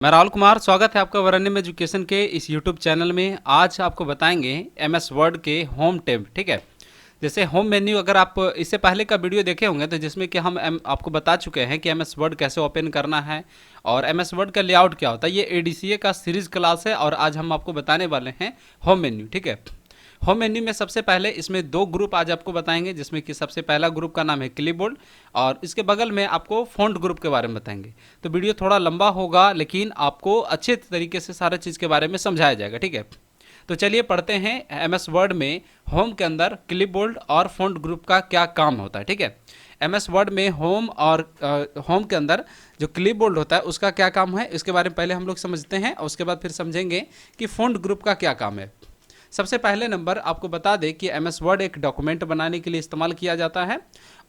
मैं राहुल कुमार, स्वागत है आपका वरण्यम एजुकेशन के इस यूट्यूब चैनल में। आज आपको बताएंगे एमएस वर्ड के होम टैब। ठीक है, जैसे होम मेन्यू, अगर आप इससे पहले का वीडियो देखे होंगे तो जिसमें कि हम आपको बता चुके हैं कि एमएस वर्ड कैसे ओपन करना है और एमएस वर्ड का लेआउट क्या होता है। ये एडीसीए का सीरीज क्लास है और आज हम आपको बताने वाले हैं होम मेन्यू। ठीक है, होम मेन्यू में सबसे पहले इसमें दो ग्रुप आज आपको बताएंगे, जिसमें कि सबसे पहला ग्रुप का नाम है क्लिपबोर्ड और इसके बगल में आपको फ़ॉन्ट ग्रुप के बारे में बताएंगे। तो वीडियो थोड़ा लंबा होगा लेकिन आपको अच्छे तरीके से सारे चीज़ के बारे में समझाया जाएगा। ठीक है, तो चलिए पढ़ते हैं एमएस वर्ड में होम के अंदर क्लिपबोर्ड और फ़ॉन्ट ग्रुप का क्या काम होता है। ठीक है, एमएस वर्ड में होम और होम के अंदर जो क्लिपबोर्ड होता है उसका क्या काम है, इसके बारे में पहले हम लोग समझते हैं और उसके बाद फिर समझेंगे कि फ़ॉन्ट ग्रुप का क्या काम है। सबसे पहले नंबर आपको बता दें कि एमएस वर्ड एक डॉक्यूमेंट बनाने के लिए इस्तेमाल किया जाता है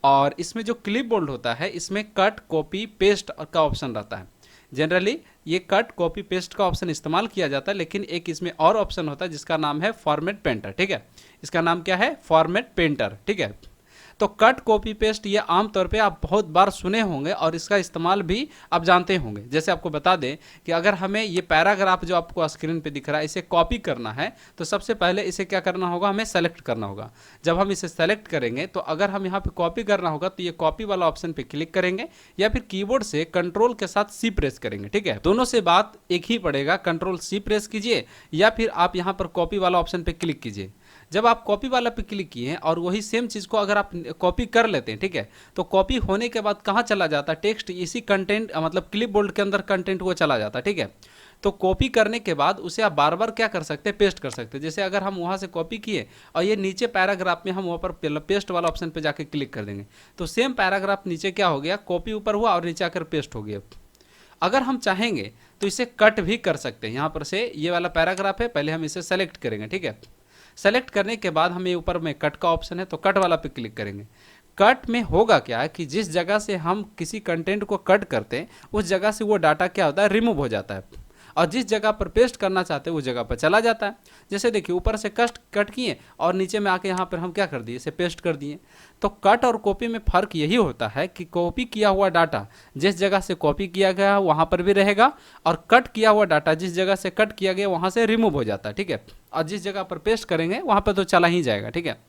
और इसमें जो क्लिपबोर्ड होता है इसमें कट कॉपी पेस्ट का ऑप्शन रहता है। जनरली ये कट कॉपी पेस्ट का ऑप्शन इस्तेमाल किया जाता है, लेकिन एक इसमें और ऑप्शन होता है जिसका नाम है फॉर्मेट पेंटर। ठीक है, इसका नाम क्या है? Format painter. ठीक है, तो कट कॉपी पेस्ट ये आमतौर पे आप बहुत बार सुने होंगे और इसका इस्तेमाल भी आप जानते होंगे। जैसे आपको बता दें कि अगर हमें ये पैराग्राफ जो आपको स्क्रीन पे दिख रहा है इसे कॉपी करना है तो सबसे पहले इसे क्या करना होगा? हमें सेलेक्ट करना होगा। जब हम इसे सेलेक्ट करेंगे तो अगर हम यहाँ पे कॉपी करना होगा तो ये कॉपी वाला ऑप्शन पे क्लिक करेंगे या फिर कीबोर्ड से कंट्रोल के साथ सी प्रेस करेंगे। ठीक है, दोनों से बात एक ही पड़ेगा, कंट्रोल सी प्रेस कीजिए या फिर आप यहाँ पर कॉपी वाला ऑप्शन पे क्लिक कीजिए। जब आप कॉपी वाला पे क्लिक किए और वही सेम चीज़ को अगर आप कॉपी कर लेते हैं, ठीक है, तो कॉपी होने के बाद कहाँ चला जाता है? टेक्स्ट इसी कंटेंट मतलब क्लिपबोर्ड के अंदर कंटेंट वो चला जाता है। ठीक है, तो कॉपी करने के बाद उसे आप बार बार क्या कर सकते हैं? पेस्ट कर सकते हैं। जैसे अगर हम वहाँ से कॉपी किए और ये नीचे पैराग्राफ में हम वहाँ पर पेस्ट वाला ऑप्शन पे जाके क्लिक कर देंगे तो सेम पैराग्राफ नीचे क्या हो गया? कॉपी ऊपर हुआ और नीचे आकर पेस्ट हो गया। अगर हम चाहेंगे तो इसे कट भी कर सकते हैं। यहाँ पर से ये वाला पैराग्राफ है, पहले हम इसे सेलेक्ट करेंगे। ठीक है, सेलेक्ट करने के बाद हमें ऊपर में कट का ऑप्शन है तो कट वाला पे क्लिक करेंगे। कट में होगा क्या कि जिस जगह से हम किसी कंटेंट को कट करते हैं उस जगह से वो डाटा क्या होता है? रिमूव हो जाता है और जिस जगह पर पेस्ट करना चाहते हैं उस जगह पर चला जाता है। जैसे देखिए ऊपर से कट किए और नीचे में आके यहाँ पर हम क्या कर दिए? इसे पेस्ट कर दिए। तो कट और कॉपी में फ़र्क यही होता है कि कॉपी किया हुआ डाटा जिस जगह से कॉपी किया गया वहाँ पर भी रहेगा और कट किया हुआ डाटा जिस जगह से कट किया गया वहाँ से रिमूव हो जाता है। ठीक है, और जिस जगह पर पेस्ट करेंगे वहाँ पर तो चला ही जाएगा। ठीक है,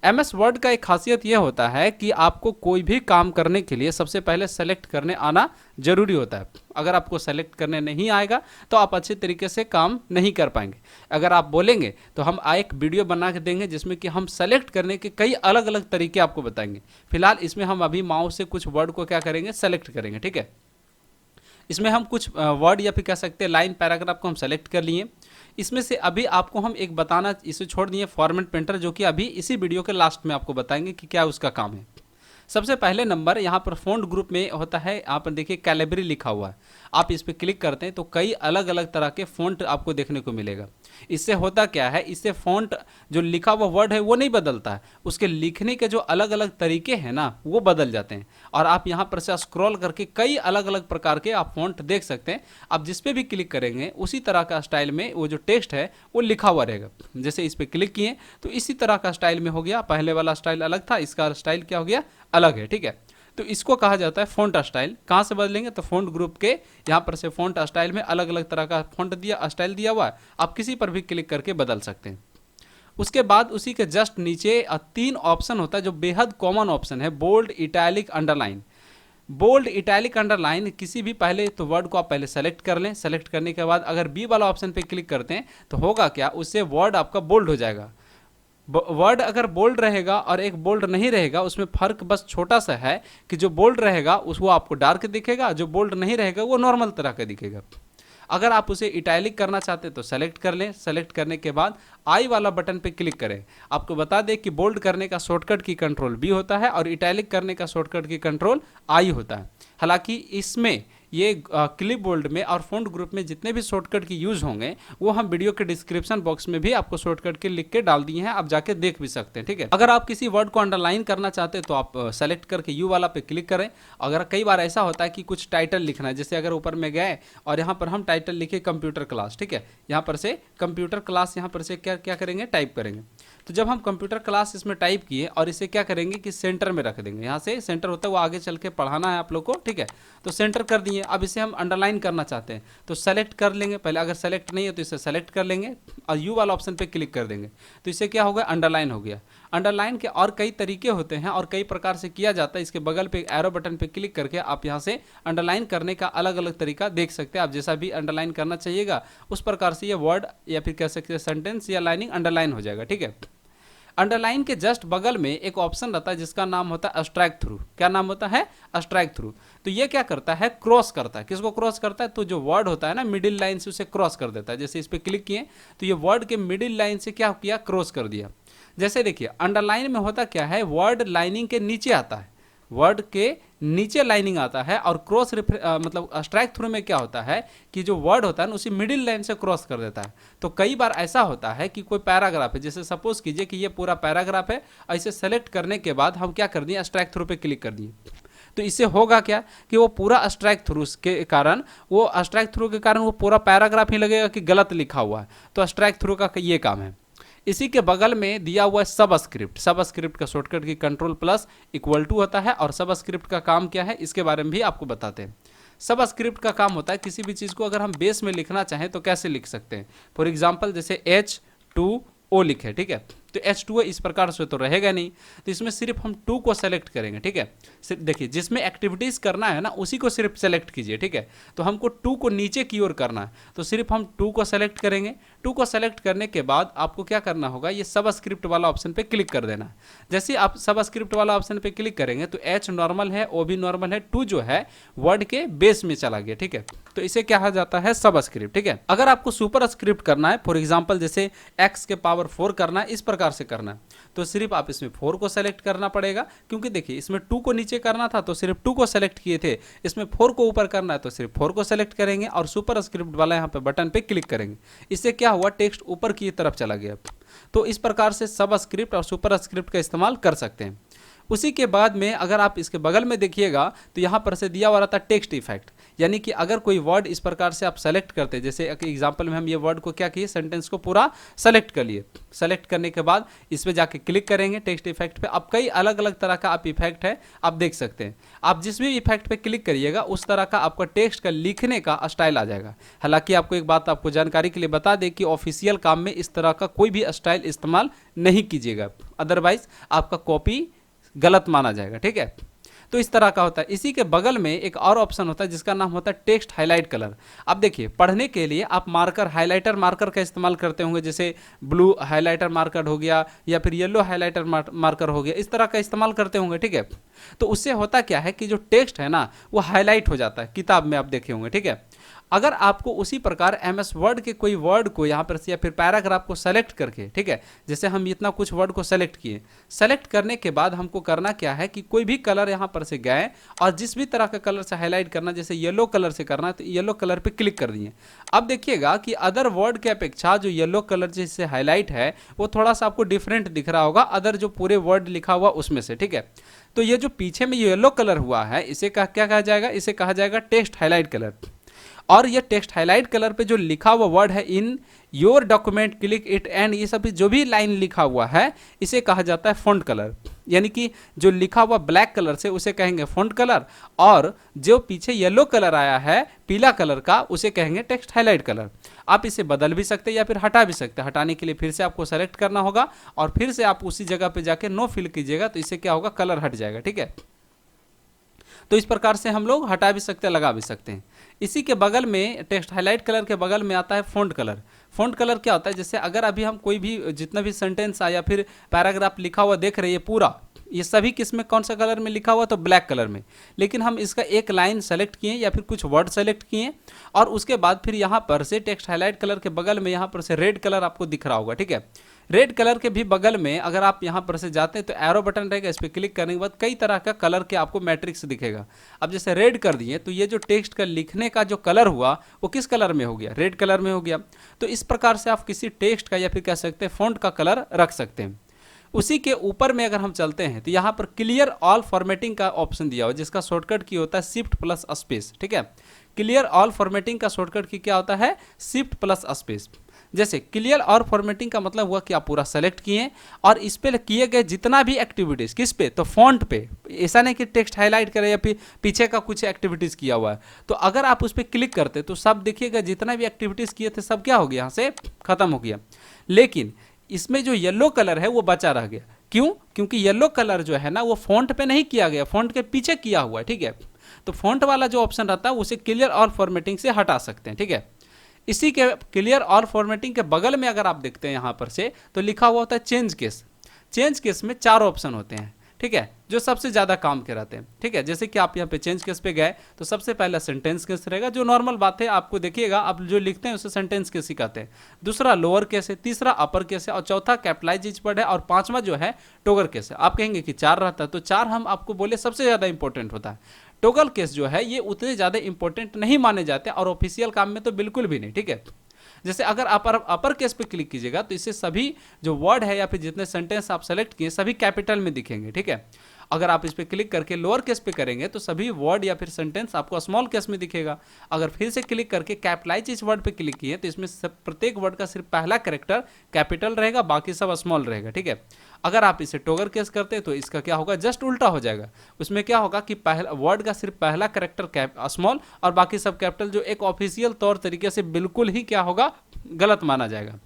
एमएस वर्ड का एक खासियत यह होता है कि आपको कोई भी काम करने के लिए सबसे पहले सेलेक्ट करने आना जरूरी होता है। अगर आपको सेलेक्ट करने नहीं आएगा तो आप अच्छे तरीके से काम नहीं कर पाएंगे। अगर आप बोलेंगे तो हम एक वीडियो बना के देंगे जिसमें कि हम सेलेक्ट करने के कई अलग अलग तरीके आपको बताएंगे। फिलहाल इसमें हम अभी माउस से कुछ वर्ड को क्या करेंगे? सेलेक्ट करेंगे। ठीक है, इसमें हम कुछ वर्ड या फिर कह सकते हैं लाइन पैराग्राफ को हम सेलेक्ट कर लिए। इसमें से अभी आपको हम एक बताना, इसे छोड़ दिए फॉर्मेट पेंटर, जो कि अभी इसी वीडियो के लास्ट में आपको बताएंगे कि क्या उसका काम है। सबसे पहले नंबर यहाँ पर फ़ॉन्ट ग्रुप में होता है, यहाँ पर देखिए कैलिबरी लिखा हुआ है। आप इस पर क्लिक करते हैं तो कई अलग अलग तरह के फ़ॉन्ट आपको देखने को मिलेगा। इससे होता क्या है? इससे फ़ॉन्ट जो लिखा हुआ वर्ड है वो नहीं बदलता है, उसके लिखने के जो अलग अलग तरीके हैं ना वो बदल जाते हैं। और आप यहाँ पर से स्क्रॉल करके कई अलग अलग प्रकार के आप फ़ॉन्ट देख सकते हैं। आप जिस पे भी क्लिक करेंगे उसी तरह का स्टाइल में वो जो टेक्स्ट है वो लिखा हुआ रहेगा। जैसे इस पर क्लिक किए तो इसी तरह का स्टाइल में हो गया। पहले वाला स्टाइल अलग था, इसका स्टाइल क्या हो गया? अलग है। ठीक है, तो इसको कहा जाता है फ़ॉन्ट स्टाइल। कहाँ से बदलेंगे? तो फ़ॉन्ट ग्रुप के यहाँ पर से फ़ॉन्ट स्टाइल में अलग अलग तरह का फ़ॉन्ट दिया स्टाइल दिया हुआ है, आप किसी पर भी क्लिक करके बदल सकते हैं। उसके बाद उसी के जस्ट नीचे 3 ऑप्शन होता है जो बेहद कॉमन ऑप्शन है, bold, italic, underline. Bold, italic, underline किसी भी पहले तो वर्ड को आप पहले सेलेक्ट कर लें। सेलेक्ट करने के बाद अगर बी वाला ऑप्शन पे क्लिक करते हैं तो होगा क्या? उससे वर्ड आपका बोल्ड हो जाएगा। वर्ड अगर बोल्ड रहेगा और एक बोल्ड नहीं रहेगा उसमें फ़र्क बस छोटा सा है कि जो बोल्ड रहेगा उस वो आपको डार्क दिखेगा, जो बोल्ड नहीं रहेगा वो नॉर्मल तरह का दिखेगा। अगर आप उसे इटैलिक करना चाहते हैं तो सेलेक्ट कर लें। सेलेक्ट करने के बाद आई वाला बटन पे क्लिक करें। आपको बता दें कि बोल्ड करने का शॉर्टकट की कंट्रोल बी होता है और इटैलिक करने का शॉर्टकट की कंट्रोल आई होता है। हालांकि इसमें ये क्लिपबोर्ड में और फ़ॉन्ट ग्रुप में जितने भी शॉर्टकट की यूज़ होंगे वो हम वीडियो के डिस्क्रिप्शन बॉक्स में भी आपको शॉर्टकट के लिख के डाल दिए हैं, आप जाके देख भी सकते हैं। ठीक है, अगर आप किसी वर्ड को अंडरलाइन करना चाहते हैं तो आप सेलेक्ट करके यू वाला पे क्लिक करें। अगर कई बार ऐसा होता है कि कुछ टाइटल लिखना है, जैसे अगर ऊपर में गए और यहाँ पर हम टाइटल लिखे कंप्यूटर क्लास। ठीक है, यहाँ पर से कंप्यूटर क्लास यहाँ पर से क्या क्या करेंगे? टाइप करेंगे। तो जब हम कंप्यूटर क्लास इसमें टाइप किए और इसे क्या करेंगे कि सेंटर में रख देंगे। यहाँ से सेंटर होता है वो आगे चल के पढ़ाना है आप लोग को। ठीक है, तो सेंटर कर दिए अब इसे हम अंडरलाइन करना चाहते हैं तो सेलेक्ट कर लेंगे पहले, अगर सेलेक्ट नहीं है तो इसे सेलेक्ट कर लेंगे और यू वाला ऑप्शन पे क्लिक कर देंगे तो इससे क्या होगा, अंडरलाइन हो गया। अंडरलाइन के और कई तरीके होते हैं और कई प्रकार से किया जाता है। इसके बगल पे एरो बटन पे क्लिक करके आप यहाँ से अंडरलाइन करने का अलग अलग तरीका देख सकते हैं। आप जैसा भी अंडरलाइन करना चाहिएगा उस प्रकार से ये वर्ड या फिर कह सकते हैं सेंटेंस या लाइनिंग अंडरलाइन हो जाएगा, ठीक है। अंडरलाइन के जस्ट बगल में एक ऑप्शन रहता है जिसका नाम होता है स्ट्राइक थ्रू। क्या नाम होता है, स्ट्राइक थ्रू। तो ये क्या करता है, क्रॉस करता है। किसको क्रॉस करता है, तो जो वर्ड होता है ना मिडिल लाइन से उसे क्रॉस कर देता है। जैसे इस पर क्लिक किए तो ये वर्ड के मिडिल लाइन से क्या किया, क्रॉस कर दिया। जैसे देखिए अंडरलाइन में होता क्या है, वर्ड लाइनिंग के नीचे आता है, वर्ड के नीचे लाइनिंग आता है। और क्रॉस मतलब स्ट्राइक थ्रू में क्या होता है कि जो वर्ड होता है ना उसी मिडिल लाइन से क्रॉस कर देता है। तो कई बार ऐसा होता है कि कोई पैराग्राफ है, जैसे सपोज कीजिए कि ये पूरा पैराग्राफ है, ऐसे सेलेक्ट करने के बाद हम क्या कर दिए, स्ट्राइक थ्रू पे क्लिक कर दिए। तो इससे होगा क्या कि वो पूरा स्ट्राइक थ्रू के कारण, वो स्ट्राइक थ्रू के कारण वो पूरा पैराग्राफ ही लगेगा कि गलत लिखा हुआ है। तो स्ट्राइक थ्रू का ये काम है। इसी के बगल में दिया हुआ है सबस्क्रिप्ट। सबस्क्रिप्ट का शॉर्टकट की कंट्रोल+= होता है। और सबस्क्रिप्ट का काम क्या है इसके बारे में भी आपको बताते हैं। सबस्क्रिप्ट का काम होता है किसी भी चीज़ को अगर हम बेस में लिखना चाहें तो कैसे लिख सकते हैं। फॉर एग्जांपल जैसे H2O लिखे, ठीक है, तो H2O इस प्रकार से तो रहेगा नहीं, तो इसमें सिर्फ हम 2 को सेलेक्ट करेंगे, ठीक है। सिर्फ देखिए जिसमें एक्टिविटीज़ करना है ना उसी को सिर्फ सेलेक्ट कीजिए, ठीक है। तो हमको 2 को नीचे की ओर करना है तो सिर्फ हम 2 को सेलेक्ट करेंगे। 2 को सेलेक्ट करने के बाद आपको क्या करना होगा, ये सबस्क्रिप्ट वाला ऑप्शन पे क्लिक कर देना है। जैसे ही आप सबस्क्रिप्ट वाला ऑप्शन पे क्लिक करेंगे तो H नॉर्मल है, O भी नॉर्मल है, 2 जो है वर्ड के बेस में चला गया, ठीक है। तो इसे कहा जाता है सबस्क्रिप्ट, ठीक है। अगर आपको सुपर स्क्रिप्ट करना है, फॉर एग्जाम्पल जैसे x के पावर 4 करना है, इस प्रकार से करना है, तो सिर्फ आप इसमें 4 को सेलेक्ट करना पड़ेगा। क्योंकि देखिए इसमें 2 को नीचे करना था तो सिर्फ 2 को सेलेक्ट किए थे, इसमें 4 को ऊपर करना है तो सिर्फ 4 को सेलेक्ट करेंगे और सुपर स्क्रिप्ट वाला यहाँ पे बटन पे क्लिक करेंगे। इससे क्या हुआ, टेक्स्ट ऊपर की तरफ चला गया। तो इस प्रकार से सब स्क्रिप्ट और सुपर स्क्रिप्ट का इस्तेमाल कर सकते हैं। उसी के बाद में अगर आप इसके बगल में देखिएगा तो यहाँ पर से दिया हुआ रहता है टेक्स्ट इफेक्ट। यानी कि अगर कोई वर्ड इस प्रकार से आप सेलेक्ट करते हैं, जैसे एग्जांपल में हम ये वर्ड को क्या किए, सेंटेंस को पूरा सेलेक्ट कर लिए। सेलेक्ट करने के बाद इस पर जाके क्लिक करेंगे टेक्स्ट इफेक्ट पे। अब कई अलग अलग तरह का आप इफेक्ट है आप देख सकते हैं। आप जिस भी इफेक्ट पे क्लिक करिएगा उस तरह का आपका टेक्स्ट का लिखने का स्टाइल आ जाएगा। हालांकि आपको एक बात आपको जानकारी के लिए बता दें कि ऑफिशियल काम में इस तरह का कोई भी स्टाइल इस्तेमाल नहीं कीजिएगा, अदरवाइज आपका कॉपी गलत माना जाएगा, ठीक है। तो इस तरह का होता है। इसी के बगल में एक और ऑप्शन होता है जिसका नाम होता है टेक्स्ट हाईलाइट कलर। अब देखिए पढ़ने के लिए आप मार्कर, हाइलाइटर मार्कर का इस्तेमाल करते होंगे, जैसे ब्लू हाइलाइटर मार्कर हो गया या फिर येलो हाइलाइटर मार्कर हो गया, इस तरह का इस्तेमाल करते होंगे, ठीक है। तो उससे होता क्या है कि जो टेक्स्ट है ना वो हाईलाइट हो जाता है, किताब में आप देखे होंगे, ठीक है। अगर आपको उसी प्रकार MS वर्ड के कोई वर्ड को यहाँ पर या फिर पैराग्राफ को सेलेक्ट करके, ठीक है, जैसे हम इतना कुछ वर्ड को सेलेक्ट किए, सेलेक्ट करने के बाद हमको करना क्या है कि कोई भी कलर यहाँ पर से गए और जिस भी तरह का कलर से हाईलाइट करना, जैसे येलो कलर से करना है तो येलो कलर पे क्लिक कर दिए। अब देखिएगा कि अदर वर्ड के अपेक्षा जो येलो कलर जिससे हाईलाइट है वो थोड़ा सा आपको डिफरेंट दिख रहा होगा अदर जो पूरे वर्ड लिखा हुआ उसमें से, ठीक है। तो ये जो पीछे में येलो कलर हुआ है इसे क्या कहा जाएगा, इसे कहा जाएगा टेक्स्ट हाईलाइट कलर। और ये टेक्स्ट हाईलाइट कलर पे जो लिखा हुआ वर्ड है, in your document click it and, ये सब जो भी लाइन लिखा हुआ है इसे कहा जाता है फॉन्ट कलर। यानी कि जो लिखा हुआ ब्लैक कलर से उसे कहेंगे फॉन्ट कलर, और जो पीछे येलो कलर आया है पीला कलर का उसे कहेंगे टेक्स्ट हाईलाइट कलर। आप इसे बदल भी सकते हैं या फिर हटा भी सकते हैं। हटाने के लिए फिर से आपको सेलेक्ट करना होगा और फिर से आप उसी जगह पे जाके नो फिल कीजिएगा, तो इससे क्या होगा, कलर हट जाएगा, ठीक है। तो इस प्रकार से हम लोग हटा भी सकते हैं, लगा भी सकते हैं। इसी के बगल में टेक्स्ट हाईलाइट कलर के बगल में आता है फॉन्ट कलर। फॉन्ट कलर क्या होता है, जैसे अगर अभी हम कोई भी जितना भी सेंटेंस या फिर पैराग्राफ लिखा हुआ देख रहे हैं पूरा, ये सभी किस में कौन सा कलर में लिखा हुआ, तो ब्लैक कलर में। लेकिन हम इसका एक लाइन सेलेक्ट किए या फिर कुछ वर्ड सेलेक्ट किए और उसके बाद फिर यहाँ पर से टेक्स्ट हाईलाइट कलर के बगल में यहाँ पर से रेड कलर आपको दिख रहा होगा, ठीक है। रेड कलर के भी बगल में अगर आप यहाँ पर से जाते हैं तो एरो बटन रहेगा, इस पर क्लिक करने के बाद कई तरह का कलर के आपको मैट्रिक्स दिखेगा। अब जैसे रेड कर दिए तो ये जो टेक्स्ट का लिखने का जो कलर हुआ वो किस कलर में हो गया, रेड कलर में हो गया। तो इस प्रकार से आप किसी टेक्स्ट का या फिर कह सकते हैं फॉन्ट का कलर रख सकते हैं। उसी के ऊपर में अगर हम चलते हैं तो यहाँ पर क्लियर ऑल फॉर्मेटिंग का ऑप्शन दिया हुआ है जिसका शॉर्टकट की होता है Shift+Space, ठीक है। क्लियर ऑल फॉर्मेटिंग का शॉर्टकट की क्या होता है, Shift+Space। जैसे क्लियर और फॉर्मेटिंग का मतलब हुआ कि आप पूरा सेलेक्ट किए और इस पे किए गए जितना भी एक्टिविटीज किस पे, तो फॉन्ट पे, ऐसा नहीं कि टेक्स्ट हाईलाइट करे या फिर पीछे का कुछ एक्टिविटीज किया हुआ है, तो अगर आप उस पर क्लिक करते तो सब देखिएगा जितना भी एक्टिविटीज किए थे सब क्या हो गया, यहाँ से खत्म हो गया। लेकिन इसमें जो येलो कलर है वो बचा रह गया। क्यों? क्योंकि येलो कलर जो है ना वो फॉन्ट पे नहीं किया गया, फॉन्ट के पीछे किया हुआ है, ठीक है। तो फॉन्ट वाला जो ऑप्शन रहता है उसे क्लियर और फॉर्मेटिंग से हटा सकते हैं, ठीक है। इसी के क्लियर और फॉर्मेटिंग के बगल में अगर आप देखते हैं यहाँ पर से, तो लिखा हुआ होता है चेंज केस। चेंज केस में 4 ऑप्शन होते हैं, ठीक है, जो सबसे ज़्यादा काम के रहते हैं, ठीक है। जैसे कि आप यहाँ पे चेंज केस पे गए तो सबसे पहला सेंटेंस केस रहेगा, जो नॉर्मल बात है, आपको देखिएगा आप जो लिखते हैं उसे सेंटेंस केस ही कहते हैं। दूसरा लोअर केस है, तीसरा अपर केस है, और चौथा कैपिटलाइज वर्ड है, और पांचवा जो है टोगर केस है। आप कहेंगे कि 4 रहता है, तो 4 हम आपको बोले सबसे ज़्यादा इंपॉर्टेंट होता है। टोगल केस जो है ये उतने ज़्यादा इंपॉर्टेंट नहीं माने जाते और ऑफिशियल काम में तो बिल्कुल भी नहीं, ठीक है। जैसे अगर अपर केस पे क्लिक कीजिएगा तो इससे सभी जो वर्ड है या फिर जितने सेंटेंस आप सेलेक्ट किए सभी कैपिटल में दिखेंगे, ठीक है। अगर आप इस पे क्लिक करके लोअर केस पे करेंगे तो सभी वर्ड या फिर सेंटेंस आपको स्मॉल केस में दिखेगा। अगर फिर से क्लिक करके कैपिटलाइज इस वर्ड पे क्लिक किए तो इसमें प्रत्येक वर्ड का सिर्फ पहला कैरेक्टर कैपिटल रहेगा, बाकी सब स्मॉल रहेगा, ठीक है। अगर आप इसे टोगर केस करते तो इसका क्या होगा, जस्ट उल्टा हो जाएगा। उसमें क्या होगा कि पहला वर्ड का सिर्फ पहला कैरेक्टर स्मॉल और बाकी सब कैपिटल, जो एक ऑफिशियल तौर तरीके से बिल्कुल ही क्या होगा, गलत माना जाएगा।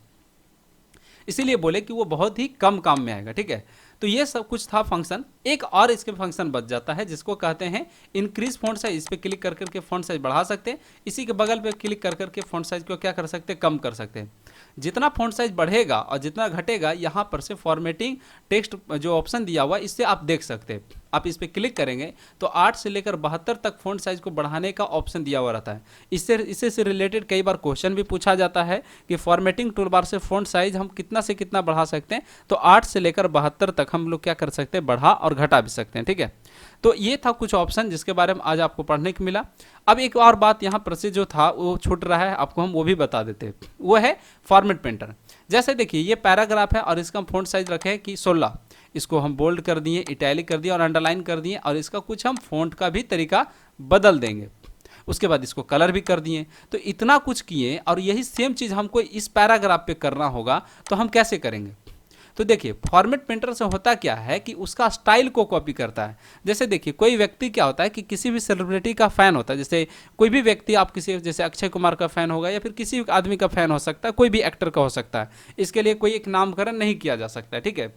इसीलिए बोले कि वो बहुत ही कम काम में आएगा, ठीक है। तो ये सब कुछ था फंक्शन। एक और इसके फंक्शन बच जाता है जिसको कहते हैं इंक्रीज फॉन्ट साइज। इस पर क्लिक कर करके फॉन्ट साइज बढ़ा सकते हैं, इसी के बगल पे क्लिक कर करके फॉन्ट साइज को क्या कर सकते हैं, कम कर सकते हैं। जितना फॉन्ट साइज बढ़ेगा और जितना घटेगा यहाँ पर से फॉर्मेटिंग टेक्स्ट जो ऑप्शन दिया हुआ इससे आप देख सकते हैं। आप इस पर क्लिक करेंगे तो 8 से लेकर 72 तक फॉन्ट साइज को बढ़ाने का ऑप्शन दिया हुआ रहता है। इससे से रिलेटेड कई बार क्वेश्चन भी पूछा जाता है कि फॉर्मेटिंग टूल बार से फॉन्ट साइज हम कितना से कितना बढ़ा सकते हैं, तो 8 से लेकर 72 तक हम लोग क्या कर सकते हैं, बढ़ा और घटा भी सकते हैं, ठीक है। तो ये था कुछ ऑप्शन जिसके बारे में आज आपको पढ़ने को मिला। अब एक और बात यहाँ पर से जो था वो छूट रहा है, आपको हम वो भी बता देते हैं, वो है फॉर्मेट पेंटर। जैसे देखिए ये पैराग्राफ है और इसका फॉन्ट साइज रखे कि 16, इसको हम बोल्ड कर दिए, इटैलिक कर दिए और अंडरलाइन कर दिए, और इसका कुछ हम फॉन्ट का भी तरीका बदल देंगे। उसके बाद इसको कलर भी कर दिए। तो इतना कुछ किए और यही सेम चीज़ हमको इस पैराग्राफ पे करना होगा, तो हम कैसे करेंगे? तो देखिए फॉर्मेट पेंटर से होता क्या है कि उसका स्टाइल को कॉपी करता है। जैसे देखिए कोई व्यक्ति क्या होता है कि किसी भी सेलिब्रिटी का फैन होता है, जैसे कोई भी व्यक्ति, आप किसी जैसे अक्षय कुमार का फैन होगा या फिर किसी आदमी का फैन हो सकता है, कोई भी एक्टर का हो सकता है, इसके लिए कोई एक नामकरण नहीं किया जा सकता है, ठीक है।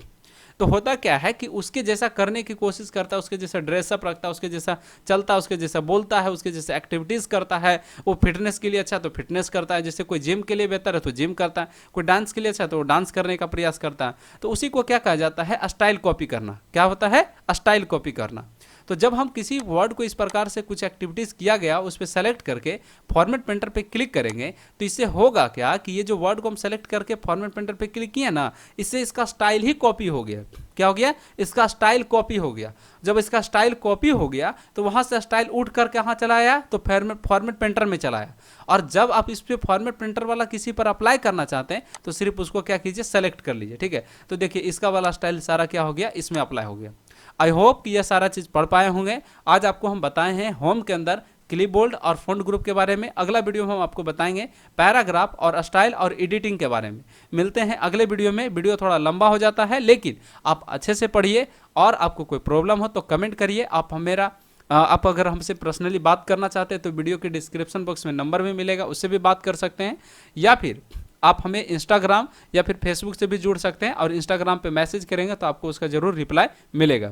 तो होता क्या है कि उसके जैसा करने की कोशिश करता है, उसके जैसा ड्रेसअप रखता है, उसके जैसा चलता है, उसके जैसा बोलता है, उसके जैसे एक्टिविटीज़ करता है। वो फिटनेस के लिए अच्छा तो फिटनेस करता है, जैसे कोई जिम के लिए बेहतर है तो जिम करता है, कोई डांस के लिए अच्छा तो वो डांस करने का प्रयास करता है। तो उसी को क्या कहा जाता है, स्टाइल कॉपी करना। क्या होता है, स्टाइल कॉपी करना। तो जब हम किसी वर्ड को इस प्रकार से कुछ एक्टिविटीज़ किया गया उस पर सेलेक्ट करके फॉर्मेट पेंटर पे क्लिक करेंगे तो इससे होगा क्या कि ये जो वर्ड को हम सेलेक्ट करके फॉर्मेट पेंटर पे क्लिक किया ना, इससे इसका स्टाइल ही कॉपी हो गया। क्या हो गया, इसका स्टाइल कॉपी हो गया। जब इसका स्टाइल कॉपी हो गया तो वहाँ से स्टाइल उठ कर कहाँ चला आया, तो फॉर्मेट पेंटर में चला आया। और जब आप इस पर फॉर्मेट पेंटर वाला किसी पर अप्लाई करना चाहते हैं तो सिर्फ उसको क्या कीजिए, सेलेक्ट कर लीजिए, ठीक है। तो देखिए इसका वाला स्टाइल सारा क्या हो गया, इसमें अप्लाई हो गया। आई होप कि यह सारा चीज़ पढ़ पाए होंगे। आज आपको हम बताए हैं होम के अंदर क्लिपबोर्ड और फॉन्ट ग्रुप के बारे में। अगला वीडियो में हम आपको बताएंगे पैराग्राफ और स्टाइल और एडिटिंग के बारे में। मिलते हैं अगले वीडियो में। वीडियो थोड़ा लंबा हो जाता है लेकिन आप अच्छे से पढ़िए, और आपको कोई प्रॉब्लम हो तो कमेंट करिए। आप अगर हमसे पर्सनली बात करना चाहते हैं तो वीडियो के डिस्क्रिप्शन बॉक्स में नंबर भी मिलेगा, उससे भी बात कर सकते हैं, या फिर आप हमें इंस्टाग्राम या फिर फेसबुक से भी जुड़ सकते हैं और इंस्टाग्राम पे मैसेज करेंगे तो आपको उसका ज़रूर रिप्लाई मिलेगा।